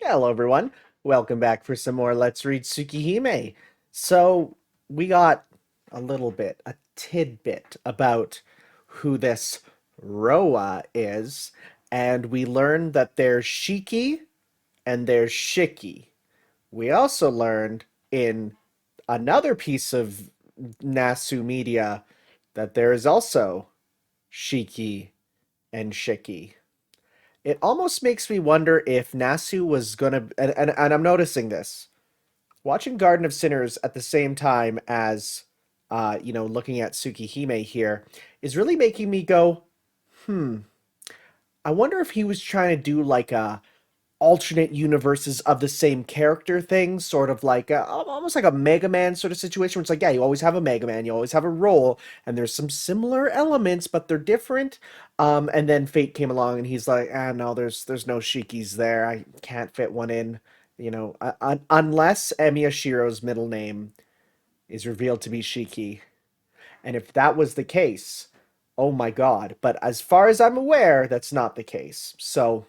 Hello, everyone. Welcome back for some more Let's Read Tsukihime. So, we got a tidbit about who this Roa is, and we learned that there's Shiki and there's Shiki. We also learned in another piece of Nasu media that there is also Shiki and Shiki. It almost makes me wonder if Nasu was gonna, and I'm noticing this. Watching Garden of Sinners at the same time as, looking at Tsukihime here is really making me go, hmm, I wonder if he was trying to do like a alternate universes of the same character thing, sort of like almost like a Mega Man sort of situation where it's like, yeah, you always have a Mega Man, you always have a role, and there's some similar elements, but they're different. And then Fate came along, and he's like, ah, no, there's no Shikis there. I can't fit one in, unless Emiyashiro's middle name is revealed to be Shiki. And if that was the case, oh my God! But as far as I'm aware, that's not the case. So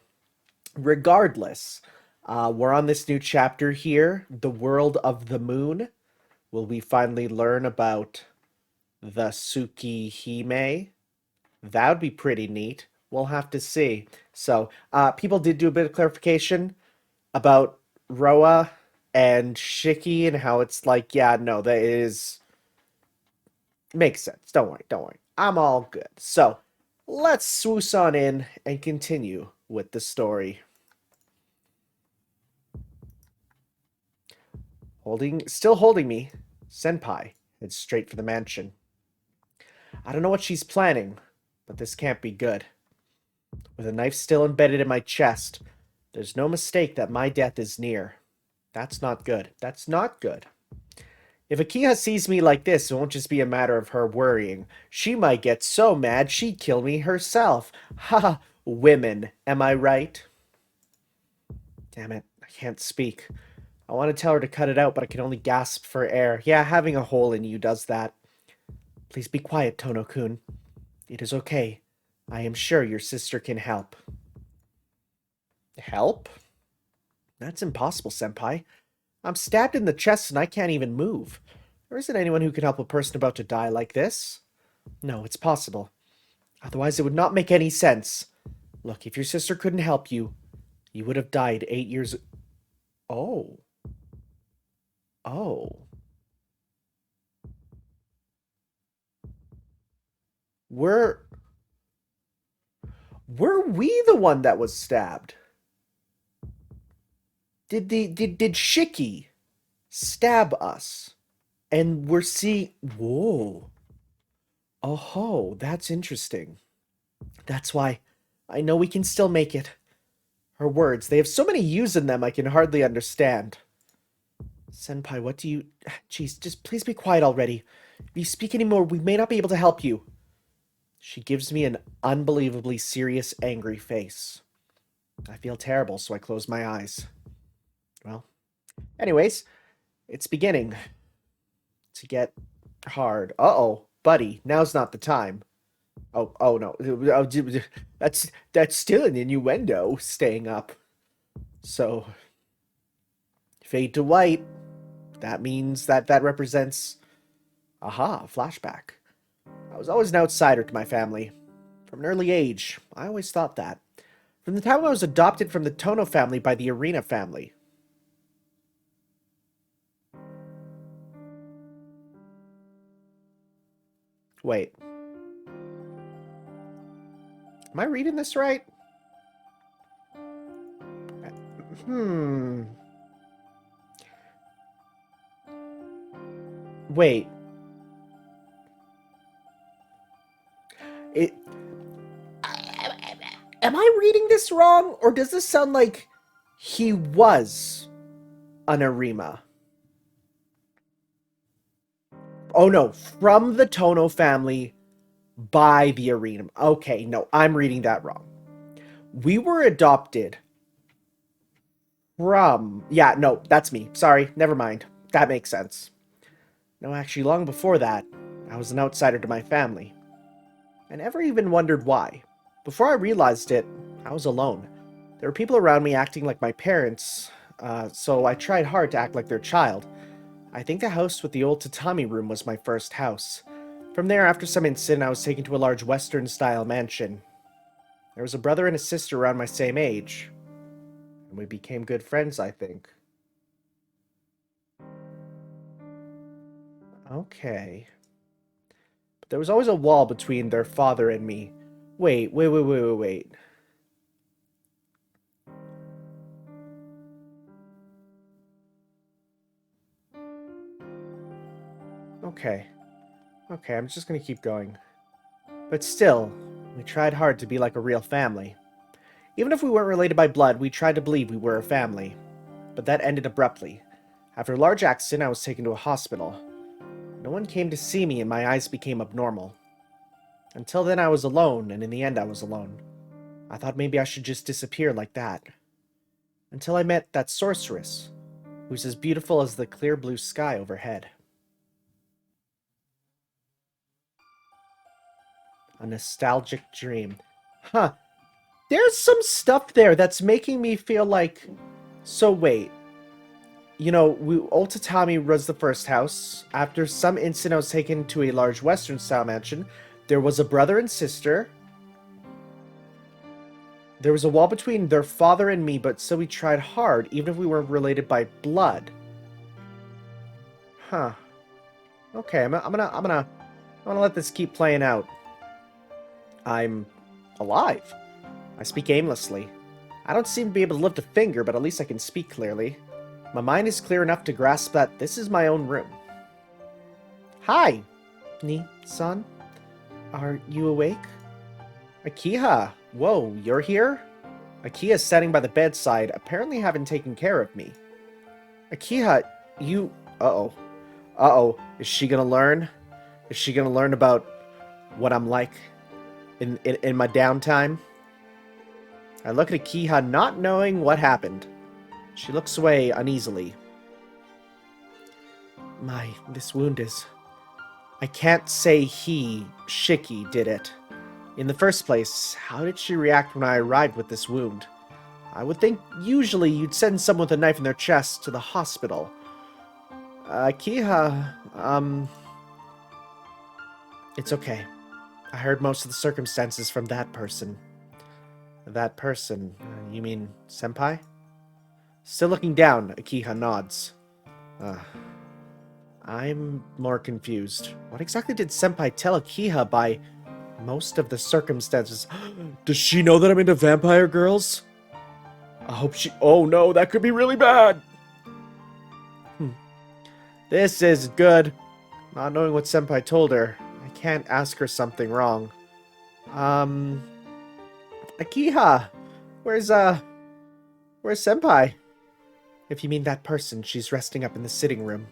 regardless, we're on this new chapter here, the world of the moon. Will we finally learn about the Tsukihime? That would be pretty neat. We'll have to see. So, people did do a bit of clarification about Roa and Shiki and how it's like, yeah, no, that is makes sense. Don't worry. I'm all good. So, let's swoosh on in and continue with the story. Still holding me, Senpai heads straight for the mansion. I don't know what she's planning, but this can't be good. With a knife still embedded in my chest, there's no mistake that my death is near. That's not good. That's not good. If Akiha sees me like this, it won't just be a matter of her worrying. She might get so mad she'd kill me herself. Ha! Women, am I right? Damn it, I can't speak. I want to tell her to cut it out, but I can only gasp for air. Yeah, having a hole in you does that. Please be quiet, Tono-kun. It is okay. I am sure your sister can help. Help? That's impossible, Senpai. I'm stabbed in the chest and I can't even move. There isn't anyone who can help a person about to die like this. No, it's possible. Otherwise, it would not make any sense. Look, if your sister couldn't help you, you would have died 8 years. Oh. Oh. Were were we the one that was stabbed? Did Shiki stab us? And we're seeing whoa. Oh, that's interesting. That's why I know we can still make it. Her words, they have so many U's in them I can hardly understand. Senpai, what do you... Jeez, just please be quiet already. If you speak anymore, we may not be able to help you. She gives me an unbelievably serious, angry face. I feel terrible, so I close my eyes. Well, anyways, it's beginning to get hard. Uh-oh, buddy, now's not the time. Oh no. That's still an innuendo, staying up. So, fade to white. That means that represents... Aha, flashback. I was always an outsider to my family. From an early age, I always thought that. From the time I was adopted from the Tono family by the Arena family. Wait. Am I reading this right? Hmm. Wait. It... Am I reading this wrong? Or does this sound like he was an Arima? Oh no, from the Tono family by the Arena. Okay, no, I'm reading that wrong. We were adopted from... Yeah, no, that's me. Sorry, never mind. That makes sense. No, actually, long before that, I was an outsider to my family. I never even wondered why. Before I realized it, I was alone. There were people around me acting like my parents, so I tried hard to act like their child. I think the house with the old tatami room was my first house. From there, after some incident, I was taken to a large Western-style mansion. There was a brother and a sister around my same age, and we became good friends, I think. Okay. But there was always a wall between their father and me. Wait. Okay, I'm just gonna keep going. But still, we tried hard to be like a real family. Even if we weren't related by blood, we tried to believe we were a family. But that ended abruptly. After a large accident, I was taken to a hospital. No one came to see me and my eyes became abnormal. Until then I was alone, and in the end I was alone. I thought maybe I should just disappear like that. Until I met that sorceress, who's as beautiful as the clear blue sky overhead. A nostalgic dream. Huh. There's some stuff there that's making me feel like... So wait. You know, Old Tatami was the first house. After some incident, I was taken to a large Western-style mansion. There was a brother and sister. There was a wall between their father and me, but still we tried hard, even if we weren't related by blood. Huh. Okay, I'm gonna let this keep playing out. I'm alive. I speak aimlessly. I don't seem to be able to lift a finger, but at least I can speak clearly. My mind is clear enough to grasp that this is my own room. Hi, Ni-san. Are you awake? Akiha! Whoa, you're here? Akiha's standing by the bedside, apparently having taken care of me. Akiha, you... Uh-oh. Is she gonna learn? Is she gonna learn about what I'm like in my downtime? I look at Akiha, not knowing what happened. She looks away uneasily. This wound is... I can't say Shiki, did it. In the first place, how did she react when I arrived with this wound? I would think usually you'd send someone with a knife in their chest to the hospital. Akiha, It's okay. I heard most of the circumstances from that person. That person? You mean Senpai? Still looking down, Akiha nods. I'm more confused. What exactly did Senpai tell Akiha by most of the circumstances? Does she know that I'm into vampire girls? I hope she... Oh no, that could be really bad! This is good. Not knowing what Senpai told her, I can't ask her something wrong. Akiha! Where's Senpai? If you mean that person, she's resting up in the sitting room.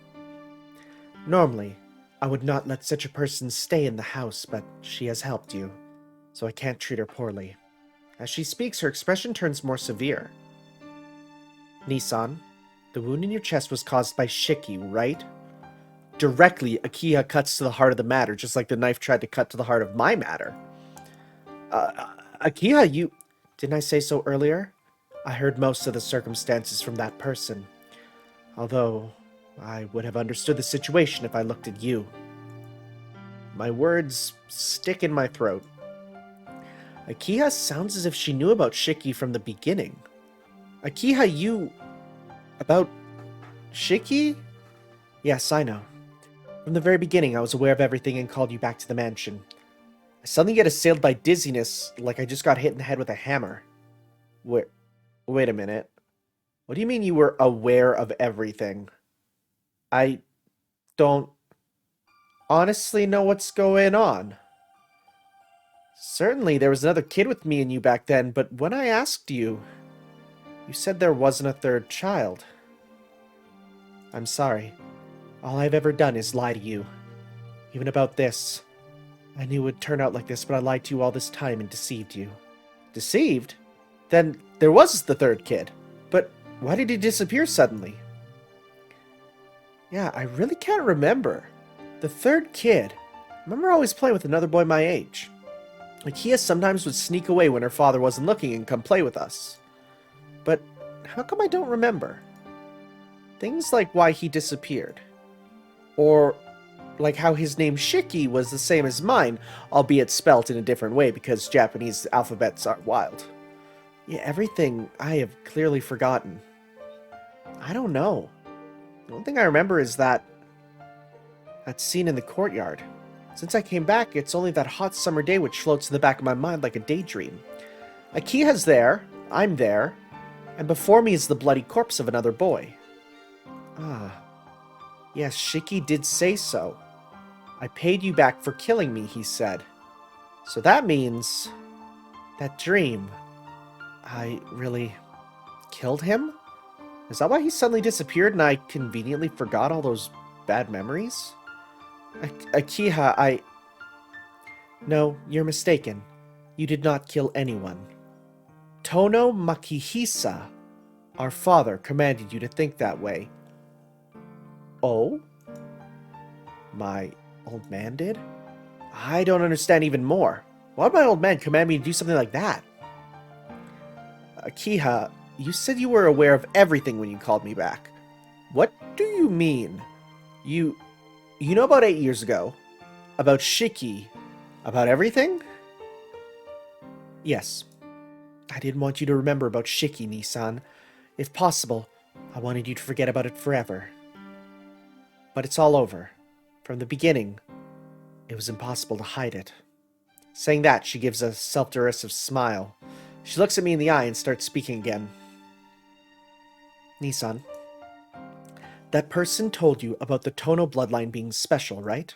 Normally, I would not let such a person stay in the house, but she has helped you, so I can't treat her poorly. As she speaks, her expression turns more severe. Nisan, the wound in your chest was caused by Shiki, right? Directly, Akiha cuts to the heart of the matter, just like the knife tried to cut to the heart of my matter. Akiha, you... Didn't I say so earlier? I heard most of the circumstances from that person. Although, I would have understood the situation if I looked at you. My words stick in my throat. Akiha sounds as if she knew about Shiki from the beginning. Akiha, you... About... Shiki? Yes, I know. From the very beginning, I was aware of everything and called you back to the mansion. I suddenly get assailed by dizziness, like I just got hit in the head with a hammer. Wait a minute. What do you mean you were aware of everything? I don't honestly know what's going on. Certainly, there was another kid with me and you back then, but when I asked you, you said there wasn't a third child. I'm sorry. All I've ever done is lie to you. Even about this. I knew it would turn out like this, but I lied to you all this time and deceived you. Deceived? Then there was the third kid. But why did he disappear suddenly? Yeah, I really can't remember. The third kid. I remember always playing with another boy my age. Akiha sometimes would sneak away when her father wasn't looking and come play with us. but how come I don't remember? Things like why he disappeared. Or like how his name Shiki was the same as mine, albeit spelt in a different way because Japanese alphabets are wild. Yeah, everything I have clearly forgotten. I don't know. The only thing I remember is that scene in the courtyard. Since I came back, it's only that hot summer day which floats in the back of my mind like a daydream. Akiha's there, I'm there, and before me is the bloody corpse of another boy. Ah. Yes, Shiki did say so. I paid you back for killing me, he said. So that means... that dream... I really... killed him? Is that why he suddenly disappeared and I conveniently forgot all those bad memories? Akiha, No, you're mistaken. You did not kill anyone. Tono Makihisa, our father, commanded you to think that way. Oh? My old man did? I don't understand even more. Why would my old man command me to do something like that? Akiha, you said you were aware of everything when you called me back. What do you mean? You know about 8 years ago? About Shiki? About everything? Yes. I didn't want you to remember about Shiki, Nissan. If possible, I wanted you to forget about it forever. But it's all over. From the beginning, it was impossible to hide it. Saying that, she gives a self-derisive smile. She looks at me in the eye and starts speaking again. Nissan, that person told you about the Tono bloodline being special, right?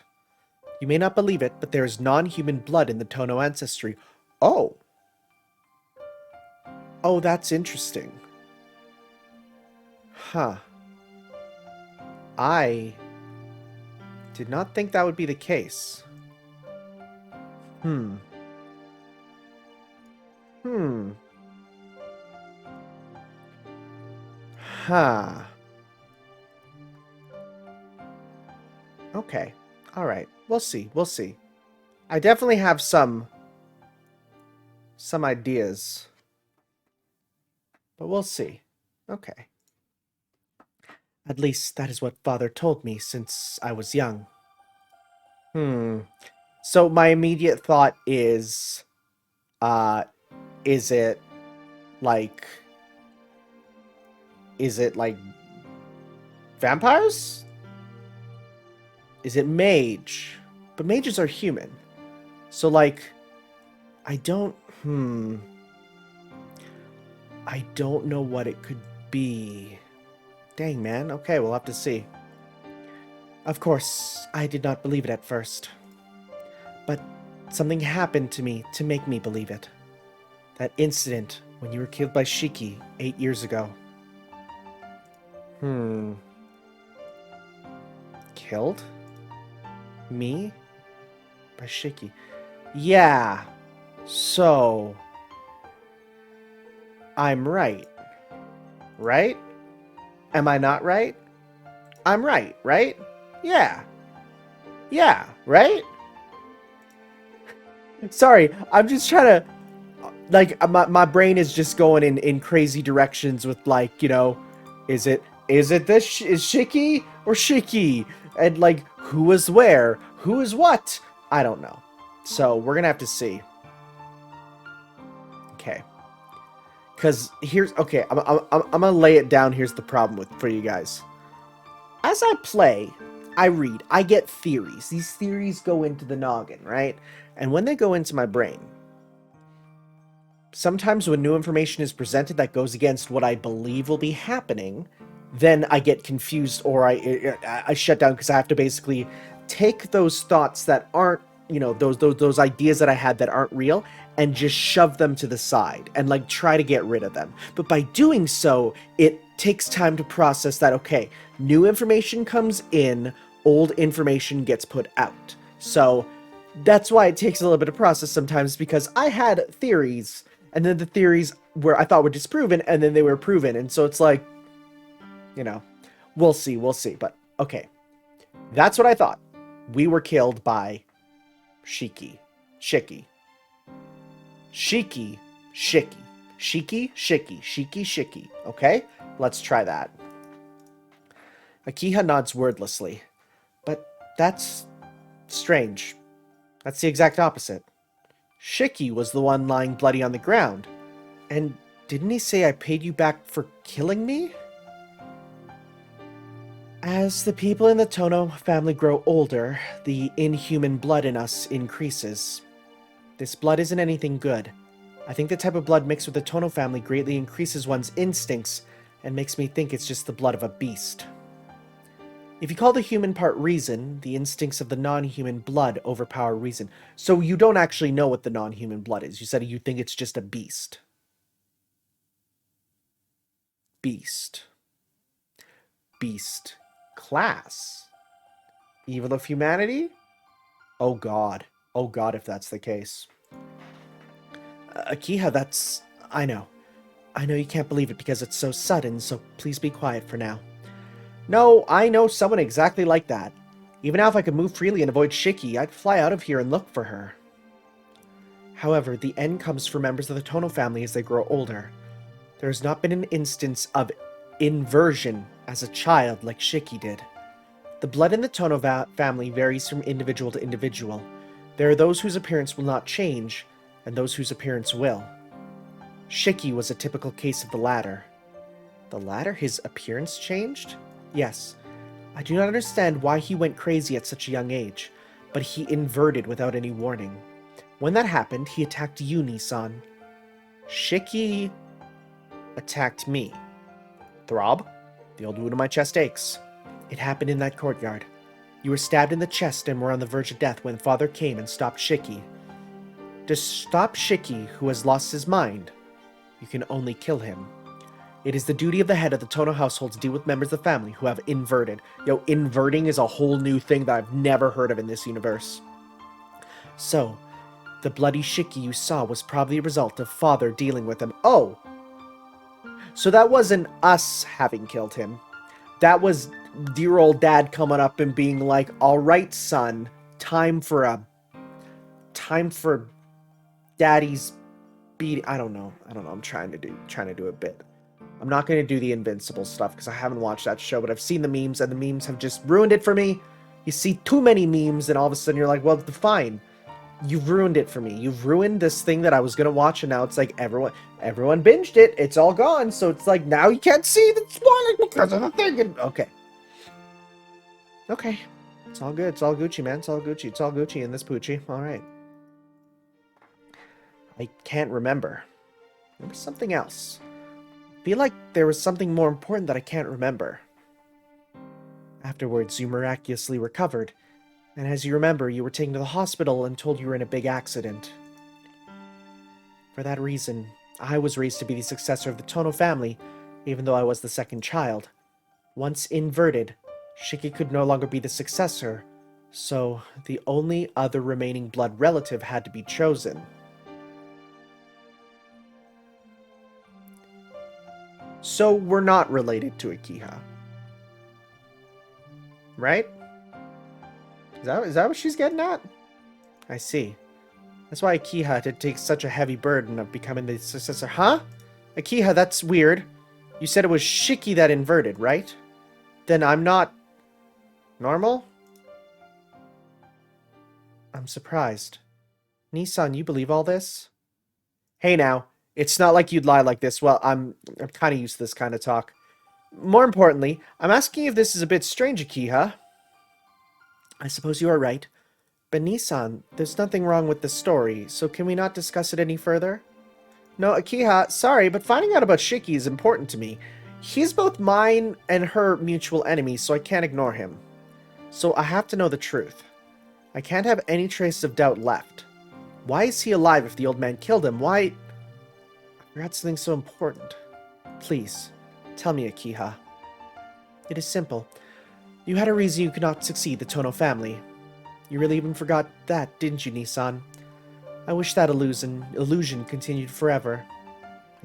You may not believe it, but there is non-human blood in the Tono ancestry. Oh! Oh, that's interesting. Huh. I did not think that would be the case. Huh. Okay. Alright. We'll see. We'll see. I definitely have some ideas. But we'll see. Okay. At least that is what Father told me since I was young. So my immediate thought is it like vampires? Is it mage? But mages are human. So like I don't know what it could be. Dang, man. Okay, we'll have to see. Of course, I did not believe it at first. But something happened to me to make me believe it. That incident when you were killed by Shiki 8 years ago. Killed? Me? By Shiki. Yeah. So... I'm right. Right? Am I not right? I'm right, right? Yeah. Yeah, right? Sorry, I'm just trying to... Like, my brain is just going in crazy directions with, like, you know... Is it this? Is Shiki or Shiki? And, like, who was where? Who is what? I don't know. So, we're gonna have to see. Okay. Because here's... Okay, I'm gonna lay it down. Here's the problem for you guys. As I play, I read, I get theories. These theories go into the noggin, right? And when they go into my brain, sometimes when new information is presented that goes against what I believe will be happening, then I get confused or I shut down because I have to basically take those thoughts that aren't, you know, those ideas that I had that aren't real and just shove them to the side and like try to get rid of them. But by doing so, it takes time to process that, okay, new information comes in, old information gets put out. So that's why it takes a little bit of process sometimes, because I had theories and then the theories where I thought were disproven and then they were proven. And so it's like, you know, we'll see. But okay, that's what I thought. We were killed by Shiki. Shiki, Shiki, Shiki, Shiki. Okay? Let's try that. Akiha nods wordlessly. But that's strange. That's the exact opposite. Shiki was the one lying bloody on the ground. And didn't he say I paid you back for killing me? As the people in the Tono family grow older, the inhuman blood in us increases. This blood isn't anything good. I think the type of blood mixed with the Tono family greatly increases one's instincts and makes me think it's just the blood of a beast. If you call the human part reason, the instincts of the non-human blood overpower reason. So you don't actually know what the non-human blood is. You said you think it's just a beast. Beast. Beast. Class. Evil of humanity? Oh god. Oh god, if that's the case. Akiha, that's... I know you can't believe it because it's so sudden, so please be quiet for now. No, I know someone exactly like that. Even now if I could move freely and avoid Shiki, I'd fly out of here and look for her. However, the end comes for members of the Tono family as they grow older. There has not been an instance of inversion as a child like Shiki did. The blood in the Tono family varies from individual to individual. There are those whose appearance will not change, and those whose appearance will. Shiki was a typical case of the latter. The latter? His appearance changed? Yes. I do not understand why he went crazy at such a young age, but he inverted without any warning. When that happened, he attacked you, Nissan. Shiki attacked me. Throb? The old wound in my chest aches. It happened in that courtyard. You were stabbed in the chest and were on the verge of death when Father came and stopped Shiki. To stop Shiki, who has lost his mind, you can only kill him. It is the duty of the head of the Tono household to deal with members of the family who have inverted. Yo, inverting is a whole new thing that I've never heard of in this universe. So, the bloody Shiki you saw was probably a result of Father dealing with him. Oh! So that wasn't us having killed him. That was dear old dad coming up and being like, alright, son, time for daddy's beat. I don't know. I'm trying to do a bit. I'm not going to do the Invincible stuff because I haven't watched that show, but I've seen the memes, and the memes have just ruined it for me. You see too many memes, and all of a sudden you're like, well, fine. You've ruined it for me. You've ruined this thing that I was going to watch, and now it's like everyone binged it. It's all gone, so it's like now you can't see the spoilers because of the thing. And, okay. It's all good. It's all Gucci, man. It's all Gucci. It's all Gucci in this Poochie. All right. I can't remember. There was something else. I feel like there was something more important that I can't remember. Afterwards, you miraculously recovered, and as you remember, you were taken to the hospital and told you were in a big accident. For that reason, I was raised to be the successor of the Tono family, even though I was the second child. Once inverted, Shiki could no longer be the successor, so the only other remaining blood relative had to be chosen. So we're not related to Akiha. Right? Is that what she's getting at? I see. That's why Akiha had to take such a heavy burden of becoming the successor. Huh? Akiha, that's weird. You said it was Shiki that inverted, right? Then I'm not normal? I'm surprised. Nissan, you believe all this? Hey now. It's not like you'd lie like this. Well, I'm kind of used to this kind of talk. More importantly, I'm asking if this is a bit strange, Akiha. I suppose you are right. But Nissan, there's nothing wrong with the story, so can we not discuss it any further? No, Akiha, sorry, but finding out about Shiki is important to me. He's both mine and her mutual enemy, so I can't ignore him. So I have to know the truth. I can't have any trace of doubt left. Why is he alive if the old man killed him? Why... I forgot something so important. Please, tell me, Akiha. It is simple. You had a reason you could not succeed the Tono family. You really even forgot that, didn't you, Nissan? I wish that illusion continued forever.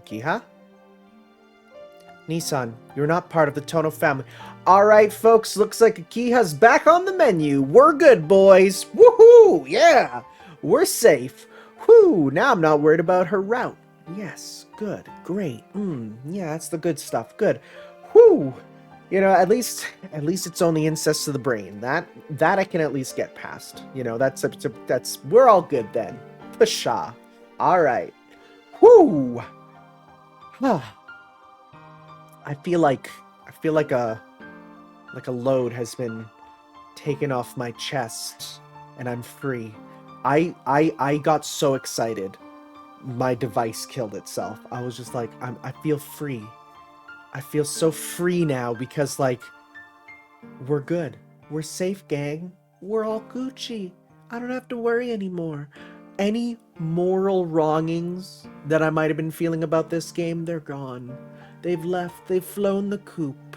Akiha? Nissan, you're not part of the Tono family. Alright, folks, looks like Akiha's back on the menu. We're good, boys. Woohoo! Yeah! We're safe. Whoo! Now I'm not worried about her route. Yes, good, great. Yeah, that's the good stuff. Good. Whew. You know, at least it's only incest to the brain. That I can at least get past. You know, that's we're all good then. Pshaw. All right. Whew. I feel like a load has been taken off my chest and I'm free. I got so excited. My device killed itself. I was just like, I feel free. I feel so free now because, like, we're good. We're safe, gang. We're all Gucci. I don't have to worry anymore. Any moral wrongings that I might have been feeling about this game, they're gone. They've left. They've flown the coop.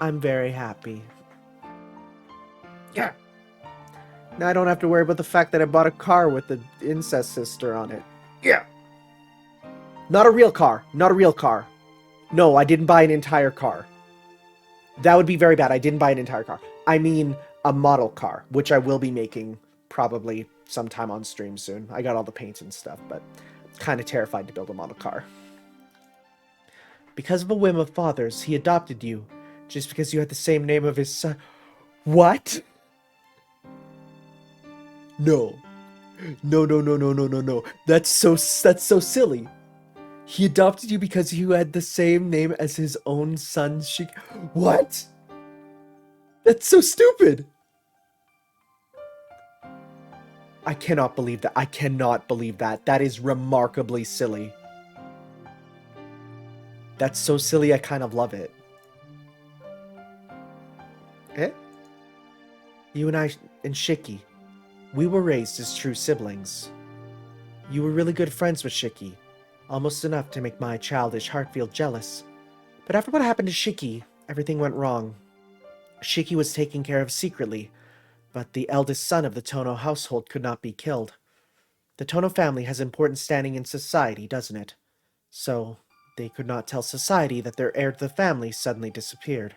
I'm very happy. Yeah. Now I don't have to worry about the fact that I bought a car with the incest sister on it. Yeah. Not a real car. Not a real car. No, I didn't buy an entire car. That would be very bad. I didn't buy an entire car. I mean a model car, which I will be making probably sometime on stream soon. I got all the paints and stuff, but kind of terrified to build a model car. Because of a whim of father's, he adopted you, just because you had the same name of his son. What? No. No. That's so silly. He adopted you because you had the same name as his own son, Shiki. What? That's so stupid. I cannot believe that. I cannot believe that. That is remarkably silly. That's so silly, I kind of love it. Eh? You and I and Shiki, we were raised as true siblings. You were really good friends with Shiki, almost enough to make my childish heart feel jealous. But after what happened to Shiki, everything went wrong. Shiki was taken care of secretly, but the eldest son of the Tono household could not be killed. The Tono family has important standing in society, doesn't it? So, they could not tell society that their heir to the family suddenly disappeared.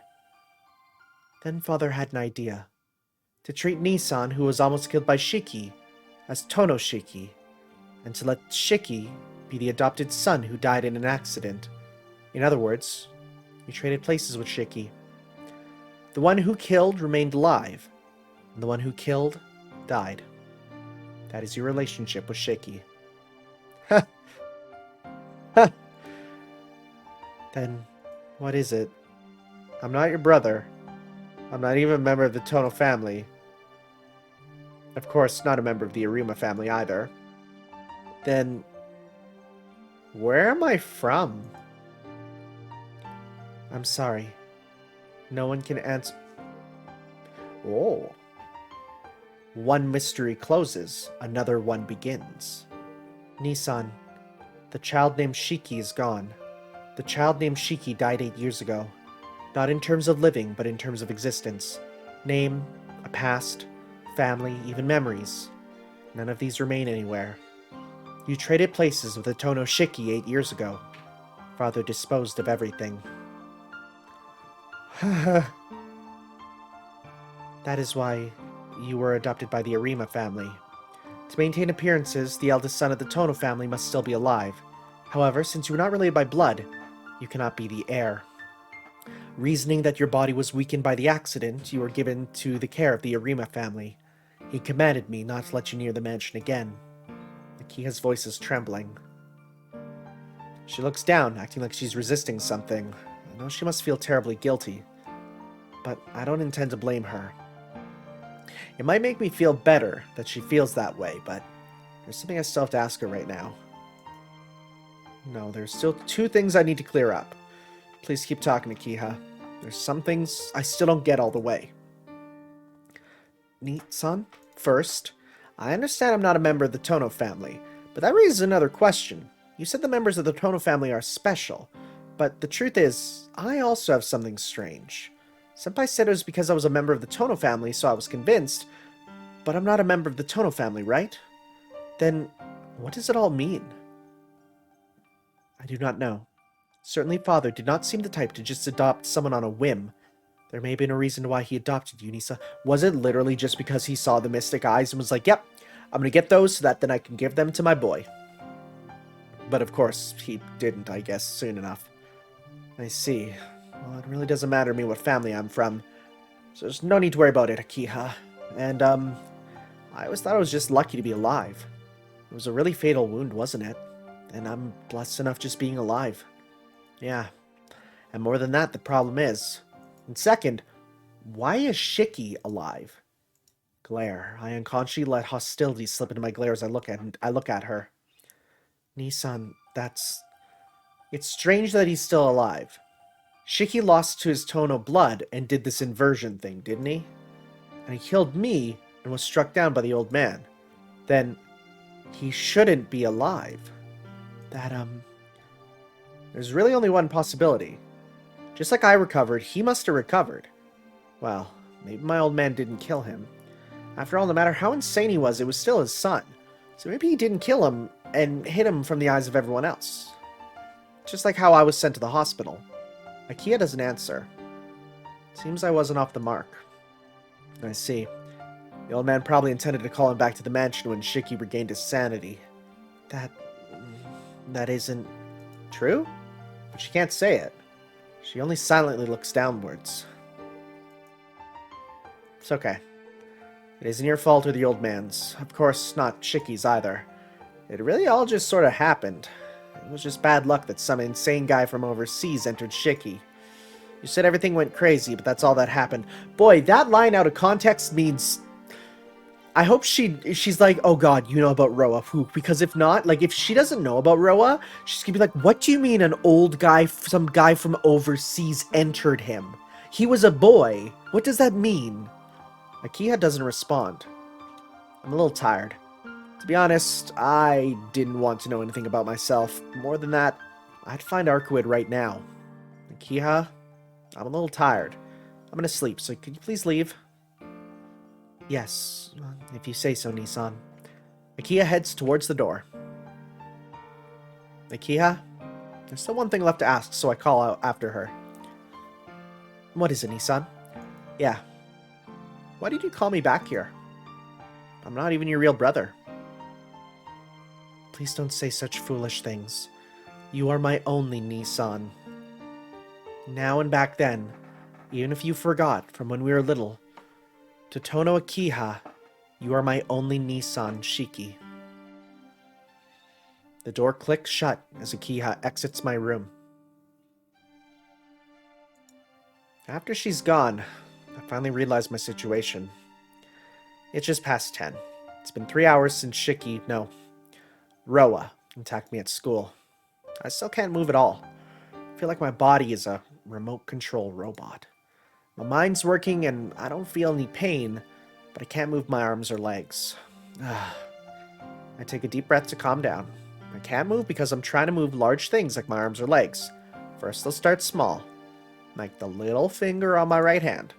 Then father had an idea. To treat Nissan, who was almost killed by Shiki, as Tono Shiki, and to let Shiki be the adopted son who died in an accident. In other words, you traded places with Shiki. The one who killed remained alive, and the one who killed died. That is your relationship with Shiki. Ha! Ha! Then, what is it? I'm not your brother. I'm not even a member of the Tono family. Of course, not a member of the Arima family either. Then, where am I from? I'm sorry. No one can answer. Oh. One mystery closes, another one begins. Nissan, the child named Shiki is gone. The child named Shiki died 8 years ago. Not in terms of living, but in terms of existence. Name, a past, family, even memories. None of these remain anywhere. You traded places with the Tono Shiki 8 years ago. Father disposed of everything. That is why you were adopted by the Arima family. To maintain appearances, the eldest son of the Tono family must still be alive. However, since you are not related by blood, you cannot be the heir. Reasoning that your body was weakened by the accident, you were given to the care of the Arima family. He commanded me not to let you near the mansion again. Akiha's voice is trembling. She looks down, acting like she's resisting something. I know she must feel terribly guilty, but I don't intend to blame her. It might make me feel better that she feels that way, but there's something I still have to ask her right now. No, there's still 2 things I need to clear up. Please keep talking, Akiha. There's some things I still don't get all the way. Son, first, I understand I'm not a member of the Tono family, but that raises another question. You said the members of the Tono family are special, but the truth is, I also have something strange. Senpai said it was because I was a member of the Tono family, so I was convinced, but I'm not a member of the Tono family, right? Then, what does it all mean? I do not know. Certainly father did not seem the type to just adopt someone on a whim. There may have been a reason why he adopted you, Nisa. Was it literally just because he saw the mystic eyes and was like, yep, I'm gonna get those so that then I can give them to my boy? But of course, he didn't, I guess, soon enough. I see. Well, it really doesn't matter to me what family I'm from. So there's no need to worry about it, Akiha. And, I always thought I was just lucky to be alive. It was a really fatal wound, wasn't it? And I'm blessed enough just being alive. Yeah. And more than that, the problem is... And second, why is Shiki alive? Glare. I unconsciously let hostility slip into my glare as I look at her. Nissan, that's... It's strange that he's still alive. Shiki lost to his Tono blood and did this inversion thing, didn't he? And he killed me and was struck down by the old man. Then he shouldn't be alive. There's really only one possibility. Just like I recovered, he must have recovered. Well, maybe my old man didn't kill him. After all, no matter how insane he was, it was still his son. So maybe he didn't kill him and hid him from the eyes of everyone else. Just like how I was sent to the hospital. Akiha doesn't answer. Seems I wasn't off the mark. I see. The old man probably intended to call him back to the mansion when Shiki regained his sanity. That isn't true? But she can't say it. She only silently looks downwards. It's okay. It isn't your fault or the old man's. Of course, not Shiki's either. It really all just sort of happened. It was just bad luck that some insane guy from overseas entered Shiki. You said everything went crazy, but that's all that happened. Boy, that line out of context means... I hope she's like, oh god, you know about Roa. Whew. Because if not, like, if she doesn't know about Roa, she's gonna be like, what do you mean an old guy, some guy from overseas entered him? He was a boy. What does that mean? Akiha doesn't respond. I'm a little tired. To be honest, I didn't want to know anything about myself. More than that, I'd find Arcuid right now. Akiha, I'm a little tired. I'm gonna sleep, so could you please leave? Yes, if you say so, Nissan. Akiha heads towards the door. Akiha? There's still one thing left to ask, so I call out after her. What is it, Nissan? Yeah. Why did you call me back here? I'm not even your real brother. Please don't say such foolish things. You are my only Nissan. Now and back then, even if you forgot from when we were little, to Tono Akiha, you are my only Nissan, Shiki. The door clicks shut as Akiha exits my room. After she's gone, I finally realize my situation. It's just past 10. It's been 3 hours since Roa attacked me at school. I still can't move at all. I feel like my body is a remote control robot. My mind's working and I don't feel any pain, but I can't move my arms or legs. I take a deep breath to calm down. I can't move because I'm trying to move large things like my arms or legs. First, I'll start small, like the little finger on my right hand.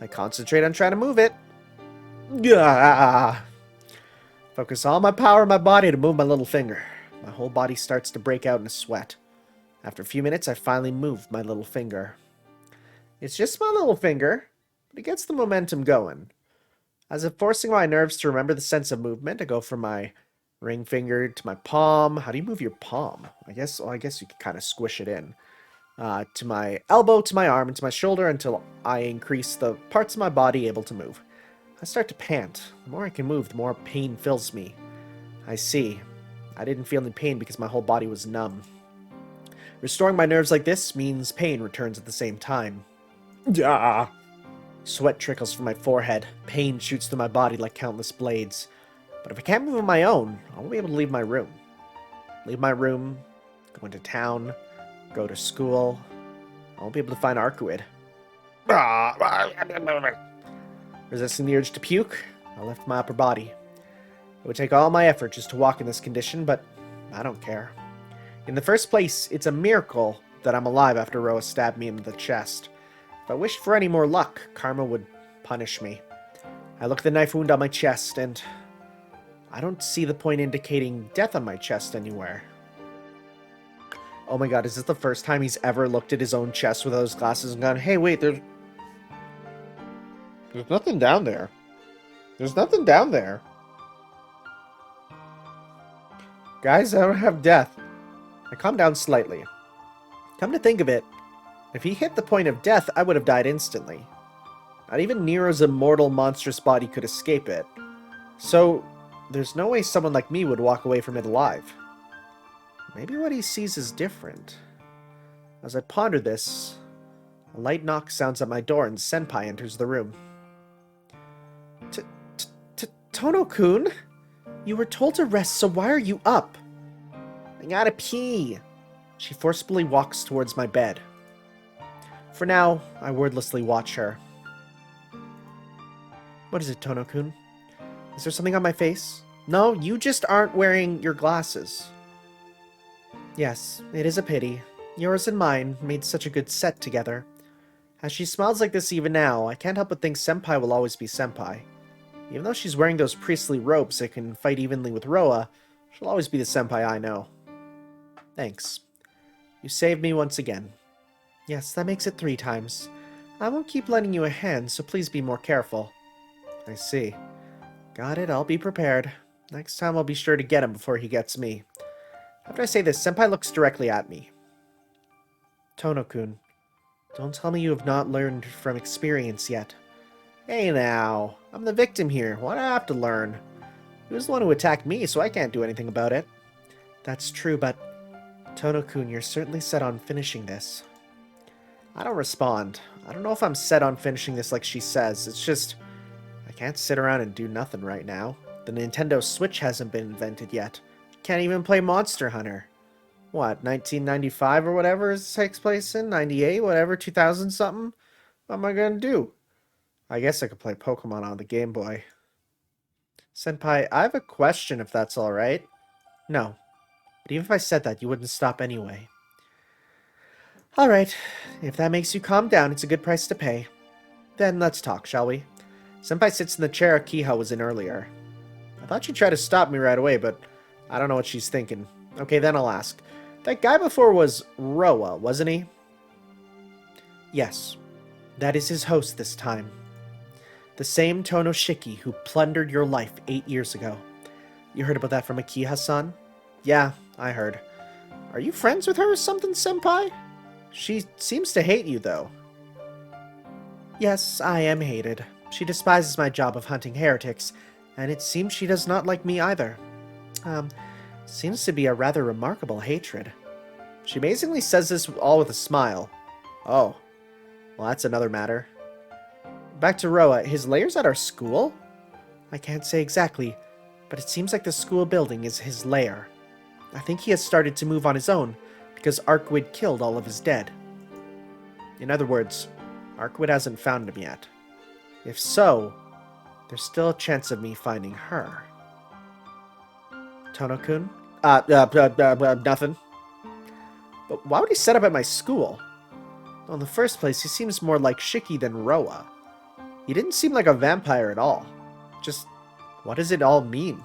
I concentrate on trying to move it. Focus all my power in my body to move my little finger. My whole body starts to break out in a sweat. After a few minutes, I finally move my little finger. It's just my little finger, but it gets the momentum going. As if forcing my nerves to remember the sense of movement, I go from my ring finger to my palm. How do you move your palm? I guess you could kind of squish it in. To my elbow, to my arm, and to my shoulder until I increase the parts of my body able to move. I start to pant. The more I can move, the more pain fills me. I see. I didn't feel any pain because my whole body was numb. Restoring my nerves like this means pain returns at the same time. Sweat trickles from my forehead. Pain shoots through my body like countless blades. But if I can't move on my own, I won't be able to leave my room. Leave my room, go into town, go to school. I won't be able to find Arcuid. Resisting the urge to puke, I left my upper body. It would take all my effort just to walk in this condition, but I don't care. In the first place, it's a miracle that I'm alive after Roa stabbed me in the chest. If I wished for any more luck, karma would punish me. I look at the knife wound on my chest, and I don't see the point indicating death on my chest anywhere. Oh my god, is this the first time he's ever looked at his own chest without his glasses and gone, hey, wait, there's nothing down there. There's nothing down there. Guys, I don't have death. I calmed down slightly. Come to think of it, if he hit the point of death, I would have died instantly. Not even Nero's immortal monstrous body could escape it. So, there's no way someone like me would walk away from it alive. Maybe what he sees is different. As I ponder this, a light knock sounds at my door and Senpai enters the room. Tono-kun? You were told to rest, so why are you up? I gotta pee. She forcefully walks towards my bed. For now, I wordlessly watch her. What is it, Tono-kun? Is there something on my face? No, you just aren't wearing your glasses. Yes, it is a pity. Yours and mine made such a good set together. As she smiles like this even now, I can't help but think Senpai will always be Senpai. Even though she's wearing those priestly robes that can fight evenly with Roa, she'll always be the Senpai I know. Thanks. You saved me once again. Yes, that makes it 3 times. I won't keep lending you a hand, so please be more careful. I see. Got it, I'll be prepared. Next time I'll be sure to get him before he gets me. After I say this, Senpai looks directly at me. Tono-kun, don't tell me you have not learned from experience yet. Hey now, I'm the victim here. What do I have to learn? He was the one who attacked me, so I can't do anything about it. That's true, but... Tono-kun, you're certainly set on finishing this. I don't respond. I don't know if I'm set on finishing this like she says. It's just... I can't sit around and do nothing right now. The Nintendo Switch hasn't been invented yet. Can't even play Monster Hunter. What, 1995 or whatever it takes place in? 98, whatever, 2000 something? What am I gonna do? I guess I could play Pokemon on the Game Boy. Senpai, I have a question if that's alright. No. But even if I said that, you wouldn't stop anyway. Alright. If that makes you calm down, it's a good price to pay. Then let's talk, shall we? Senpai sits in the chair Akiha was in earlier. I thought she'd try to stop me right away, but I don't know what she's thinking. Okay, then I'll ask. That guy before was Roa, wasn't he? Yes. That is his host this time. The same Tono Shiki who plundered your life 8 years ago. You heard about that from Akiha-san? Yeah, I heard. Are you friends with her or something, Senpai? She seems to hate you, though. Yes, I am hated. She despises my job of hunting heretics, and it seems she does not like me either. Seems to be a rather remarkable hatred. She amazingly says this all with a smile. Oh, well, that's another matter. Back to Roa, his lair's at our school? I can't say exactly, but it seems like the school building is his lair. I think he has started to move on his own, because Arkwid killed all of his dead. In other words, Arkwid hasn't found him yet. If so, there's still a chance of me finding her. Tono-kun? Nothing. But why would he set up at my school? Well, in the first place, he seems more like Shiki than Roa. He didn't seem like a vampire at all. Just, what does it all mean?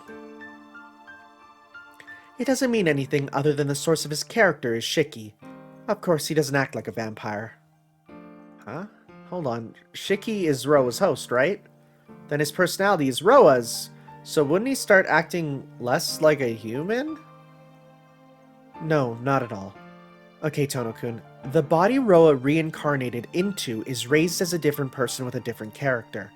It doesn't mean anything other than the source of his character is Shiki. Of course, he doesn't act like a vampire. Huh? Hold on. Shiki is Roa's host, right? Then his personality is Roa's, so wouldn't he start acting less like a human? No, not at all. Okay, Tono-kun. The body Roa reincarnated into is raised as a different person with a different character.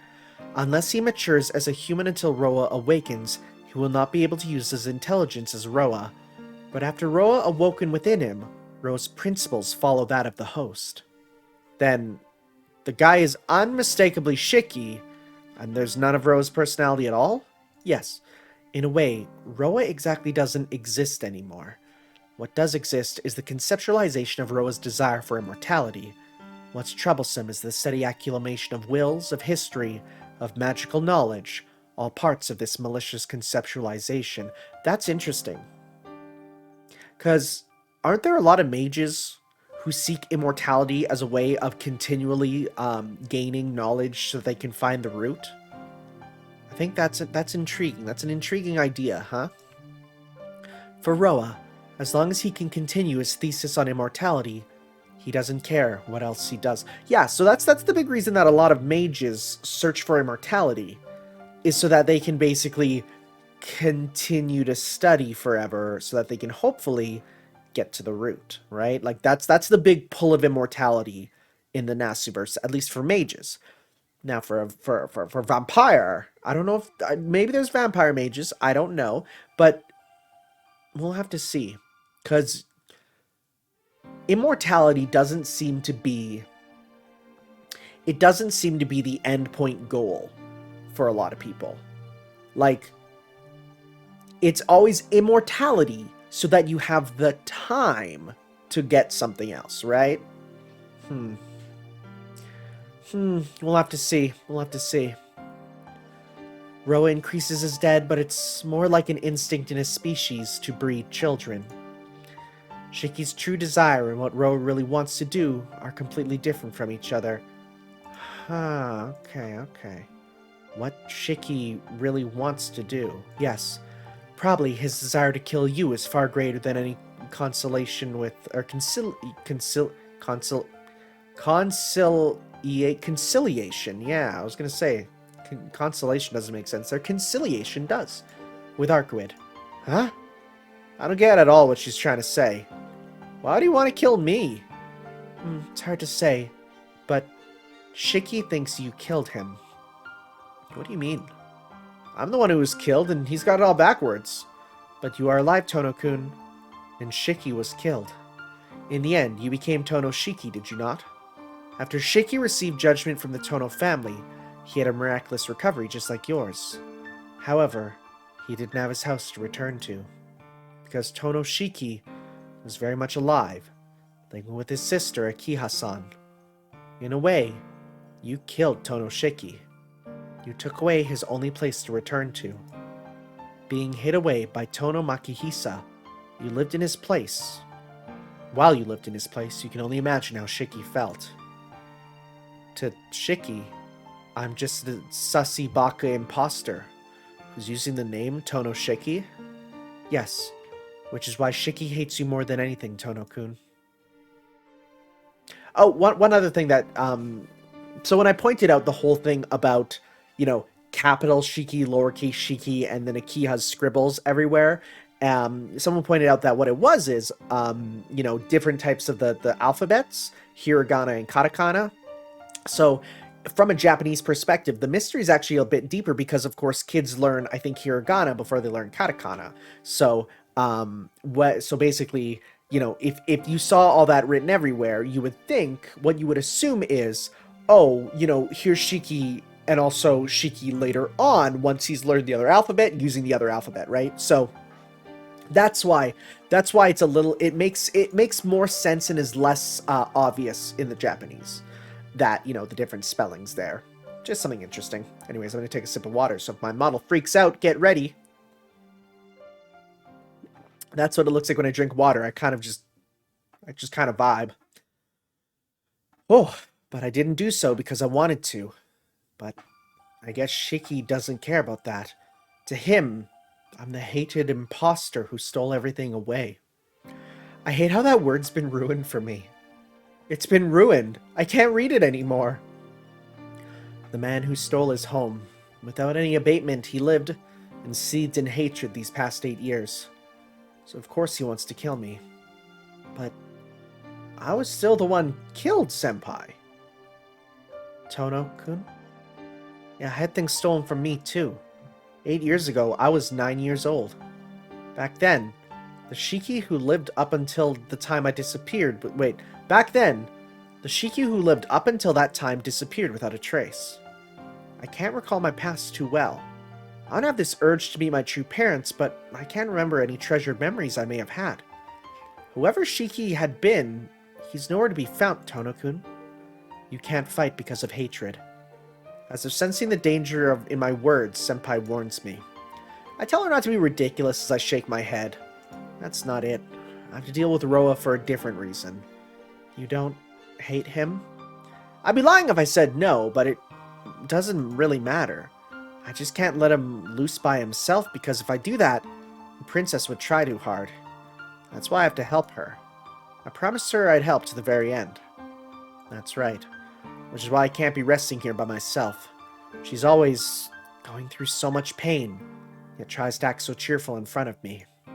Unless he matures as a human until Roa awakens, he will not be able to use his intelligence as Roa. But after Roa awoken within him, Roa's principles follow that of the host. Then, the guy is unmistakably Shiki, and there's none of Roa's personality at all? Yes. In a way, Roa exactly doesn't exist anymore. What does exist is the conceptualization of Roa's desire for immortality. What's troublesome is the steady accumulation of wills, of history, of magical knowledge, all parts of this malicious conceptualization. That's interesting. Because aren't there a lot of mages who seek immortality as a way of continually gaining knowledge so they can find the root? I think that's intriguing. That's an intriguing idea, huh? For Roa, as long as he can continue his thesis on immortality, he doesn't care what else he does. Yeah, so that's the big reason that a lot of mages search for immortality, is so that they can basically continue to study forever, so that they can hopefully get to the root, right? Like that's the big pull of immortality in the Nasuverse, at least for mages. Now for vampire, I don't know if maybe there's vampire mages, I don't know, but we'll have to see, because immortality doesn't seem to be the end point goal for a lot of people. Like, it's always immortality so that you have the time to get something else, right? We'll have to see. We'll have to see. Roa increases his dead, but it's more like an instinct in his species to breed children. Shiki's true desire and what Roa really wants to do are completely different from each other. Okay. What Shiki really wants to do. Yes, probably his desire to kill you is far greater than any consolation with, or conciliation. Yeah, I was gonna say, consolation doesn't make sense there. Conciliation does, with Arcuid. Huh? I don't get at all what she's trying to say. Why do you want to kill me? It's hard to say, but Shiki thinks you killed him. What do you mean? I'm the one who was killed, and he's got it all backwards. But you are alive, Tono-kun, and Shiki was killed. In the end, you became Tono Shiki, did you not? After Shiki received judgment from the Tono family, he had a miraculous recovery just like yours. However, he didn't have his house to return to, because Tono Shiki was very much alive, living with his sister Akiha-san. In a way, you killed Tono Shiki. You took away his only place to return to. Being hid away by Tono Makihisa, you lived in his place. While you lived in his place, you can only imagine how Shiki felt. To Shiki, I'm just the sussy baka imposter who's using the name Tono Shiki. Yes, which is why Shiki hates you more than anything, Tono-kun. Oh, one other thing that, so when I pointed out the whole thing about, capital Shiki, lowercase Shiki, and then Akiha's scribbles everywhere, someone pointed out that what it was is, different types of the alphabets, hiragana and katakana. So, from a Japanese perspective, the mystery is actually a bit deeper because, of course, kids learn, I think, hiragana before they learn katakana. So, so basically, if you saw all that written everywhere, you would think, what you would assume is, here's Shiki, and also Shiki later on, once he's learned the other alphabet, using the other alphabet, right? So, that's why it's a little, it makes more sense and is less obvious in the Japanese. That, the different spellings there. Just something interesting. Anyways, I'm going to take a sip of water, so if my model freaks out, get ready. That's what it looks like when I drink water. I just kind of vibe. Oh, but I didn't do so because I wanted to. But I guess Shiki doesn't care about that. To him, I'm the hated imposter who stole everything away. I hate how that word's been ruined for me. It's been ruined. I can't read it anymore. The man who stole his home. Without any abatement, he lived and seethed in hatred these past 8 years. So of course he wants to kill me. But I was still the one killed Senpai. Tono-kun? Yeah, I had things stolen from me too. 8 years ago, I was 9 years old. Back then, the Shiki who lived up until the time I disappeared, but wait, back then, the Shiki who lived up until that time disappeared without a trace. I can't recall my past too well. I don't have this urge to meet my true parents, but I can't remember any treasured memories I may have had. Whoever Shiki had been, he's nowhere to be found, Tono-kun. You can't fight because of hatred. As if sensing the danger in my words, Senpai warns me. I tell her not to be ridiculous as I shake my head. That's not it. I have to deal with Roa for a different reason. You don't hate him? I'd be lying if I said no, but it doesn't really matter. I just can't let him loose by himself, because if I do that, the princess would try too hard. That's why I have to help her. I promised her I'd help to the very end. That's right. Which is why I can't be resting here by myself. She's always going through so much pain, yet tries to act so cheerful in front of me. I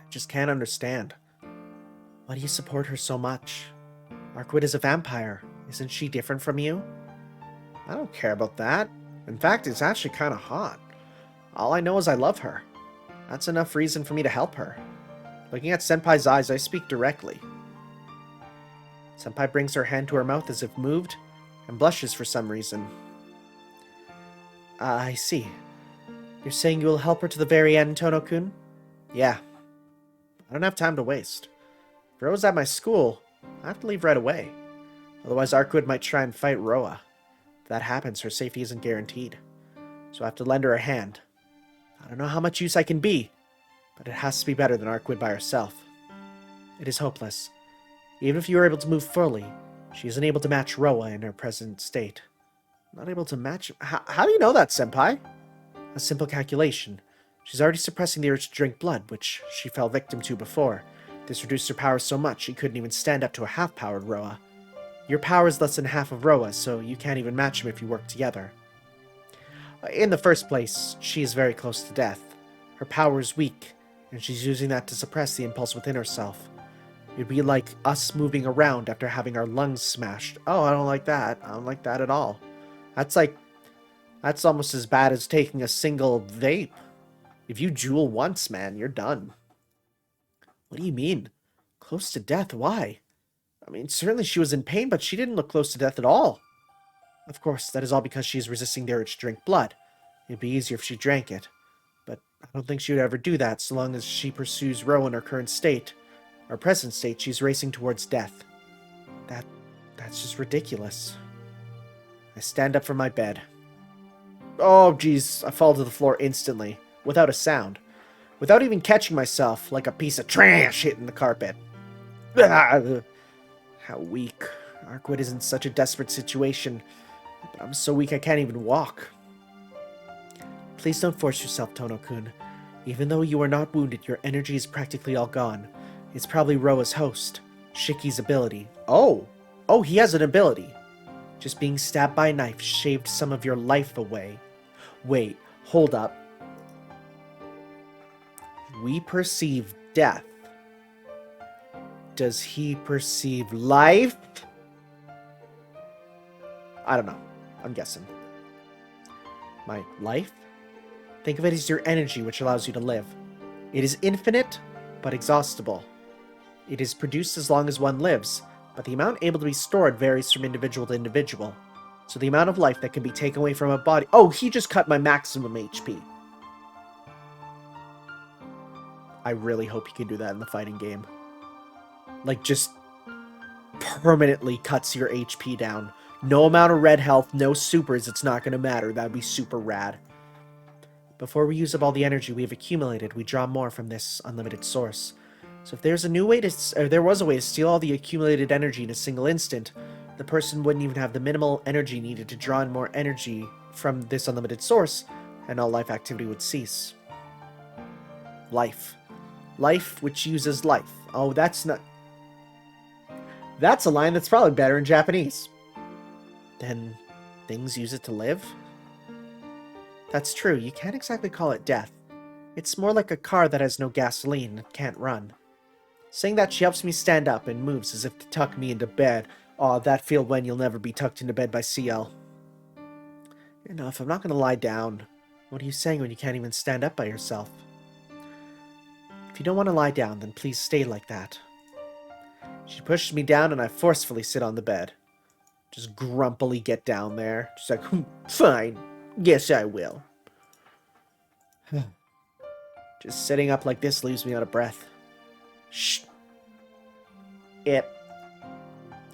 just can't understand. Why do you support her so much? Arkwid is a vampire. Isn't she different from you? I don't care about that. In fact, it's actually kind of hot. All I know is I love her. That's enough reason for me to help her. Looking at Senpai's eyes, I speak directly. Senpai brings her hand to her mouth as if moved, and blushes for some reason. I see. You're saying you will help her to the very end, Tono-kun? Yeah. I don't have time to waste. If Roa's at my school, I have to leave right away. Otherwise, Arkwid might try and fight Roa. If that happens, her safety isn't guaranteed. So I have to lend her a hand. I don't know how much use I can be, but it has to be better than Arkwid by herself. It is hopeless. Even if you are able to move fully, she isn't able to match Roa in her present state. Not able to match... How do you know that, Senpai? A simple calculation. She's already suppressing the urge to drink blood, which she fell victim to before. This reduced her power so much she couldn't even stand up to a half-powered Roa. Your power is less than half of Roa's, so you can't even match him if you work together. In the first place, she is very close to death. Her power is weak, and she's using that to suppress the impulse within herself. It'd be like us moving around after having our lungs smashed. Oh, I don't like that. I don't like that at all. That's almost as bad as taking a single vape. If you jewel once, man, you're done. What do you mean? Close to death? Why? I mean, certainly she was in pain, but she didn't look close to death at all. Of course, that is all because she is resisting the urge to drink blood. It'd be easier if she drank it. But I don't think she would ever do that so long as she pursues Ro in her current state. Her present state, she's racing towards death. That's just ridiculous. I stand up from my bed. Oh, jeez, I fall to the floor instantly, without a sound. Without even catching myself, like a piece of trash hitting the carpet. Ah, how weak. Arkwid is in such a desperate situation, but I'm so weak I can't even walk. Please don't force yourself, Tono-kun. Even though you are not wounded, your energy is practically all gone. It's probably Roa's host, Shiki's ability. Oh, he has an ability. Just being stabbed by a knife shaved some of your life away. Wait, hold up. We perceive death. Does he perceive life? I don't know. I'm guessing. My life? Think of it as your energy, which allows you to live. It is infinite, but exhaustible. It is produced as long as one lives, but the amount able to be stored varies from individual to individual. So the amount of life that can be taken away from a body... Oh, he just cut my maximum HP. I really hope he can do that in the fighting game. Like, just permanently cuts your HP down. No amount of red health, no supers, it's not going to matter. That would be super rad. Before we use up all the energy we have accumulated, we draw more from this unlimited source. So if there's a new way to, or there was a way to steal all the accumulated energy in a single instant, the person wouldn't even have the minimal energy needed to draw in more energy from this unlimited source, and all life activity would cease. Life. Life which uses life. Oh, that's not... That's a line that's probably better in Japanese. Then things use it to live? That's true, you can't exactly call it death. It's more like a car that has no gasoline and can't run. Saying that, she helps me stand up and moves as if to tuck me into bed. Aw, that feel when you'll never be tucked into bed by CL. Enough, I'm not gonna lie down. What are you saying when you can't even stand up by yourself? If you don't want to lie down, then please stay like that. She pushes me down and I forcefully sit on the bed. Just grumpily get down there. Just like, fine. Yes, I will. Just sitting up like this leaves me out of breath. Shh. In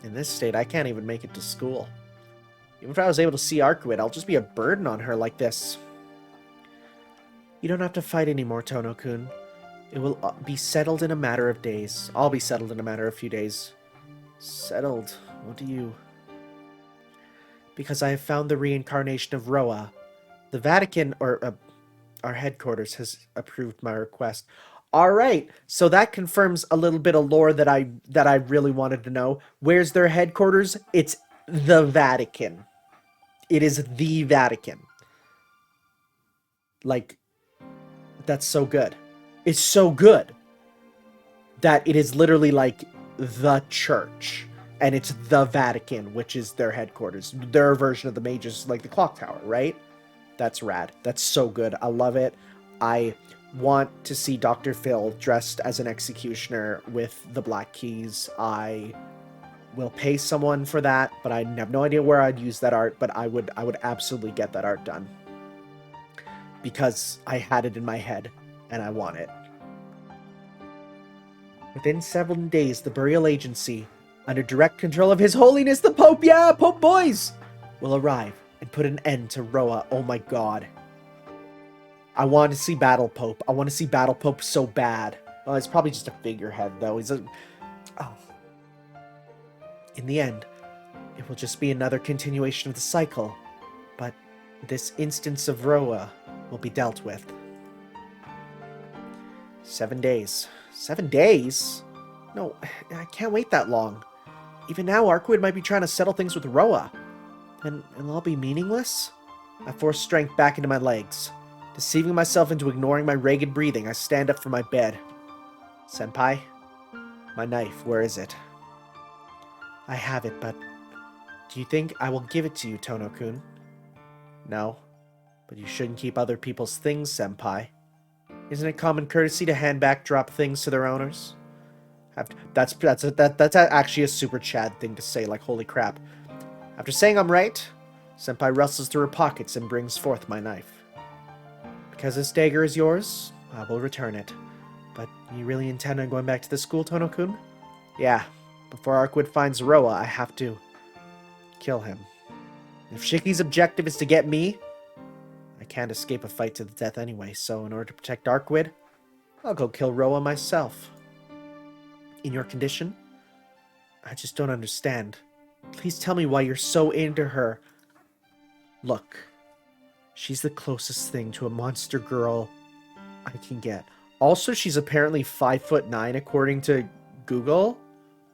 this state, I can't even make it to school. Even if I was able to see Arkwid, I'll just be a burden on her like this. You don't have to fight anymore, Tono-kun. It will be settled in a matter of days. I'll be settled in a matter of a few days. Settled? What do you... Because I have found the reincarnation of Roa. The Vatican, or our headquarters, has approved my request. Alright, so that confirms a little bit of lore that I really wanted to know. Where's their headquarters? It's the Vatican. It is the Vatican. Like, that's so good. It's so good that it is literally like the church. And it's the Vatican, which is their headquarters. Their version of the mages, like the clock tower, right? That's rad. That's so good. I love it. I want to see Dr. Phil dressed as an executioner with the black keys. I will pay someone for that, but I have no idea where I'd use that art, but I would absolutely get that art done. Because I had it in my head, and I want it. Within 7 days, the burial agency, under direct control of His Holiness the Pope, yeah, Pope boys, will arrive and put an end to Roa. Oh my god. I want to see Battle Pope. I want to see Battle Pope so bad. Oh, it's probably just a figurehead, though. He's a... Oh. In the end, it will just be another continuation of the cycle, but this instance of Roa will be dealt with. 7 days. 7 days? No, I can't wait that long. Even now, Arkwood might be trying to settle things with Roa. And it'll all be meaningless? I force strength back into my legs. Deceiving myself into ignoring my ragged breathing, I stand up from my bed. Senpai? My knife, where is it? I have it, but... Do you think I will give it to you, Tono-kun? No. But you shouldn't keep other people's things, Senpai. Isn't it common courtesy to hand back drop things to their owners? That's actually a super Chad thing to say, like, holy crap. After saying I'm right, Senpai rustles through her pockets and brings forth my knife. Because this dagger is yours, I will return it. But you really intend on going back to the school, Tono-kun? Yeah. Before Arkwood finds Roa, I have to kill him. If Shiki's objective is to get me, I can't escape a fight to the death anyway, so in order to protect Arkwood, I'll go kill Roa myself. In your condition? I just don't understand. Please tell me why you're so into her. Look, she's the closest thing to a monster girl I can get. Also, she's apparently 5'9" according to Google.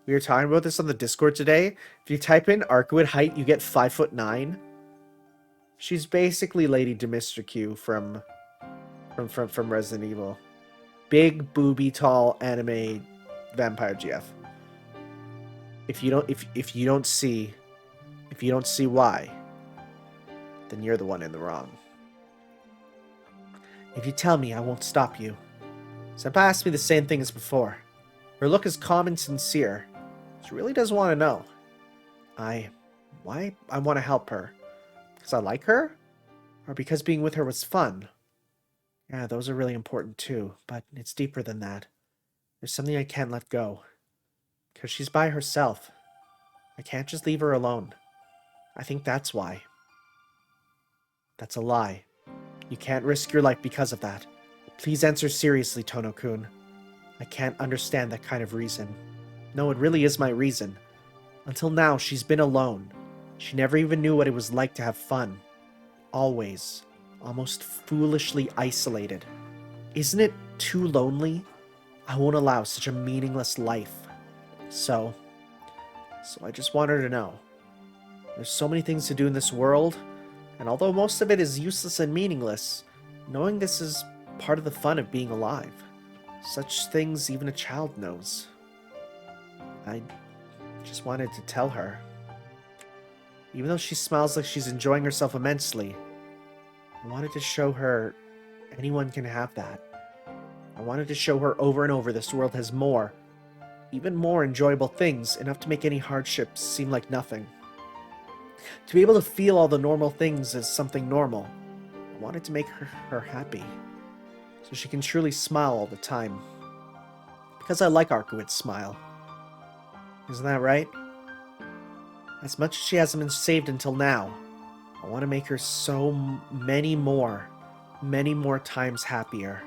We were talking about this on the Discord today. If you type in Arkwood height, you get 5'9". She's basically Lady Dimitrescu from Resident Evil. Big, booby, tall anime vampire GF. If you don't see why, then you're the one in the wrong. If you tell me, I won't stop you. Senpai asked me the same thing as before. Her look is calm and sincere. She really does want to know. Why I want to help her. Because I like her? Or because being with her was fun? Yeah, those are really important too, but it's deeper than that. There's something I can't let go. Because she's by herself. I can't just leave her alone. I think that's why. That's a lie. You can't risk your life because of that. Please answer seriously, Tono-kun. I can't understand that kind of reason. No, it really is my reason. Until now, she's been alone. She never even knew what it was like to have fun. Always. Almost foolishly isolated. Isn't it too lonely? I won't allow such a meaningless life. So I just want her to know. There's so many things to do in this world, and although most of it is useless and meaningless, knowing this is part of the fun of being alive. Such things even a child knows. I just wanted to tell her. Even though she smiles like she's enjoying herself immensely, I wanted to show her anyone can have that. I wanted to show her over and over this world has more, even more enjoyable things, enough to make any hardships seem like nothing. To be able to feel all the normal things as something normal, I wanted to make her happy, so she can truly smile all the time. Because I like Arkwood's smile. Isn't that right? As much as she hasn't been saved until now, I want to make her so many more times happier.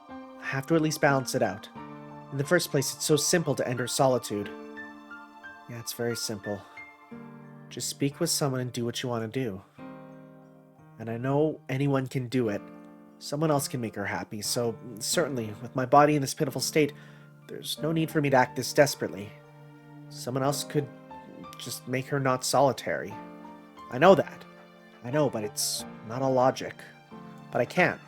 I have to at least balance it out. In the first place, it's so simple to end her solitude. Yeah, it's very simple. Just speak with someone and do what you want to do. And I know anyone can do it. Someone else can make her happy, so certainly, with my body in this pitiful state, there's no need for me to act this desperately. Someone else could just make her not solitary. I know that. I know, but it's not all logic. But I can't.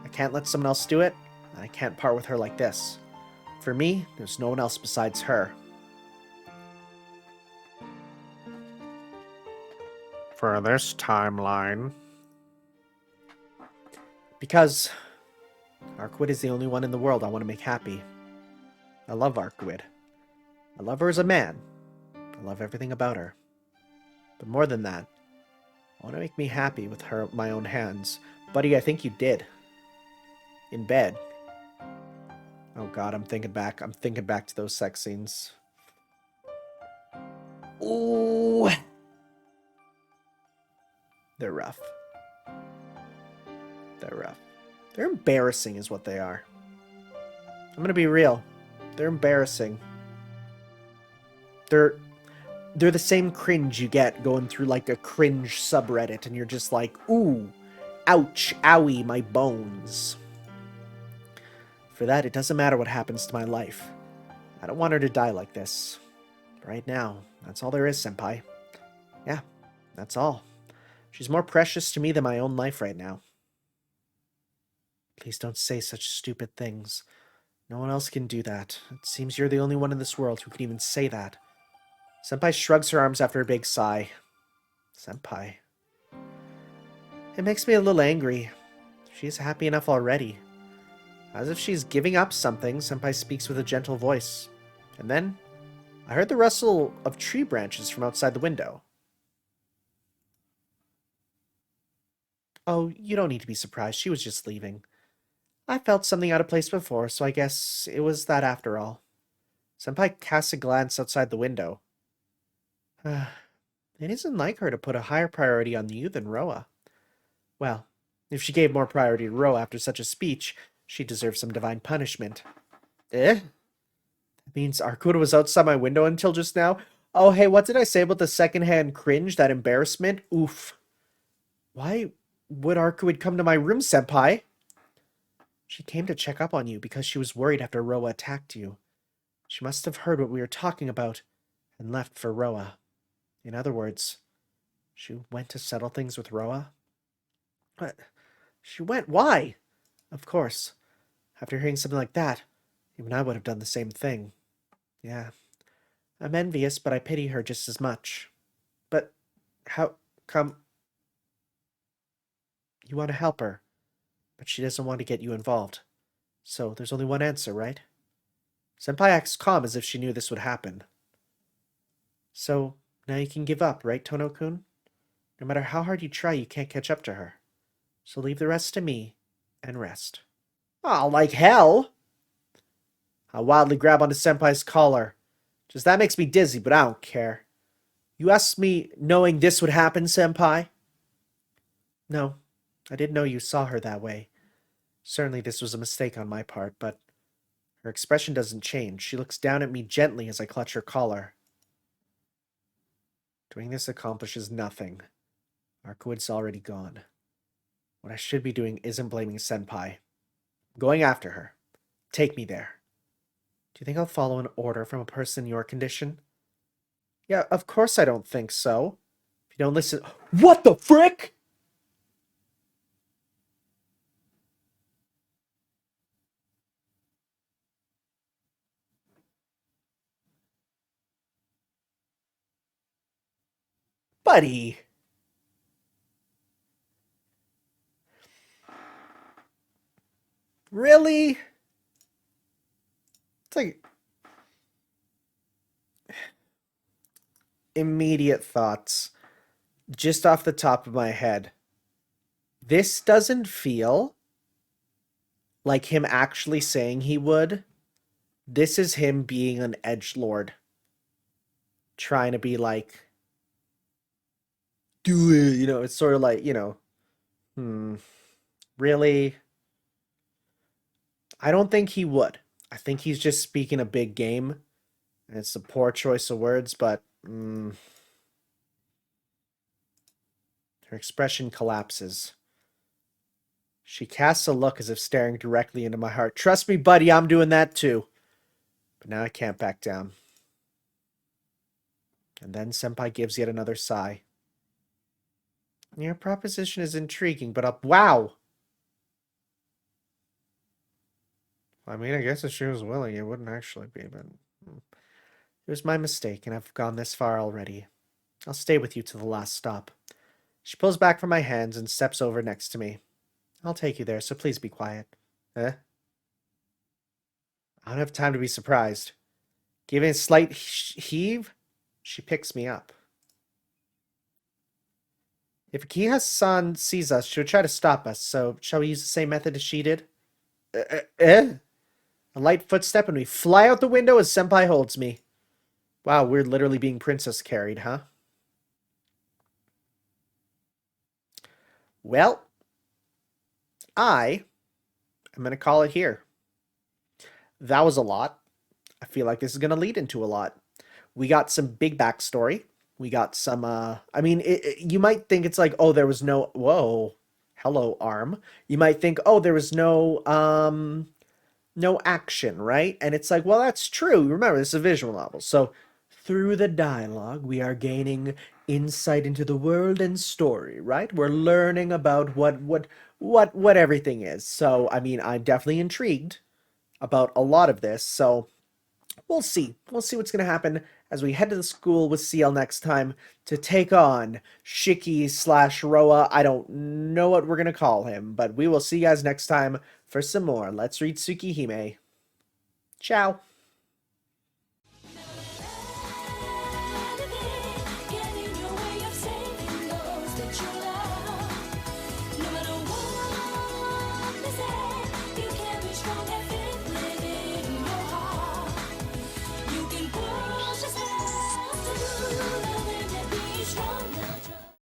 I can't let someone else do it, and I can't part with her like this. For me, there's no one else besides her. for this timeline? Because Arkwid is the only one in the world I want to make happy. I love Arkwid. I love her as a man. I love everything about her. But more than that, I want to make me happy with her my own hands. Buddy, I think you did. In bed. Oh god, I'm thinking back. I'm thinking back to those sex scenes. Ooh. They're rough. They're rough. They're embarrassing is what they are. I'm gonna be real. They're embarrassing. They're the same cringe you get going through like a cringe subreddit and you're just like, ooh, ouch, owie, my bones. For that, it doesn't matter what happens to my life. I don't want her to die like this. Right now, that's all there is, Senpai. Yeah, that's all. She's more precious to me than my own life right now. Please don't say such stupid things. No one else can do that. It seems you're the only one in this world who can even say that. Senpai shrugs her arms after a big sigh. Senpai. It makes me a little angry. She's happy enough already. As if she's giving up something, Senpai speaks with a gentle voice. And then, I heard the rustle of tree branches from outside the window. Oh, you don't need to be surprised. She was just leaving. I felt something out of place before, so I guess it was that after all. Senpai casts a glance outside the window. It isn't like her to put a higher priority on you than Roa. Well, if she gave more priority to Roa after such a speech, she deserves some divine punishment. Eh? That means Arkuda was outside my window until just now? Oh, hey, what did I say about the secondhand cringe, that embarrassment? Oof. Why would Arkuda come to my room, Senpai? She came to check up on you because she was worried after Roa attacked you. She must have heard what we were talking about and left for Roa. In other words, she went to settle things with Roa? But she went? Why? Of course. After hearing something like that, even I would have done the same thing. Yeah. I'm envious, but I pity her just as much. But how come you want to help her, but she doesn't want to get you involved? So there's only one answer, right? Senpai acts calm as if she knew this would happen. So now you can give up, right, Tono-kun? No matter how hard you try, you can't catch up to her. So leave the rest to me and rest. Oh, like hell! I wildly grab onto Senpai's collar. Just that makes me dizzy, but I don't care. You asked me knowing this would happen, Senpai? No, I didn't know you saw her that way. Certainly this was a mistake on my part, but her expression doesn't change. She looks down at me gently as I clutch her collar. Doing this accomplishes nothing. Arkuid's already gone. What I should be doing isn't blaming Senpai. I'm going after her. Take me there. Do you think I'll follow an order from a person in your condition? Yeah, of course I don't think so. If you don't listen... What the frick?! Buddy! Really? It's like... Immediate thoughts. Just off the top of my head. This doesn't feel like him actually saying he would. This is him being an edgelord. Trying to be like... Do it! You know, it's sort of like, really? I don't think he would. I think he's just speaking a big game. And it's a poor choice of words, but... her expression collapses. She casts a look as if staring directly into my heart. Trust me, buddy, I'm doing that too. But now I can't back down. And then Senpai gives yet another sigh. Your proposition is intriguing, but wow! I mean, I guess if she was willing, it wouldn't actually be, but... It was my mistake, and I've gone this far already. I'll stay with you to the last stop. She pulls back from my hands and steps over next to me. I'll take you there, so please be quiet. Eh? I don't have time to be surprised. Giving a slight heave, she picks me up. If Akiha-san sees us, she would try to stop us, so shall we use the same method as she did? A light footstep and we fly out the window as Senpai holds me. Wow, we're literally being princess carried, huh? Well, I am going to call it here. That was a lot. I feel like this is going to lead into a lot. We got some big backstory. We got some, I mean, you might think it's like, oh, there was no, whoa, hello, arm. You might think, oh, there was no action, right? And it's like, well, that's true. Remember, this is a visual novel. So through the dialogue, we are gaining insight into the world and story, right? We're learning about what everything is. So, I mean, I'm definitely intrigued about a lot of this. So, we'll see. We'll see what's going to happen as we head to the school with CL next time to take on Shiki slash Roa. I don't know what we're going to call him, but we will see you guys next time for some more Let's Read Tsukihime. Ciao.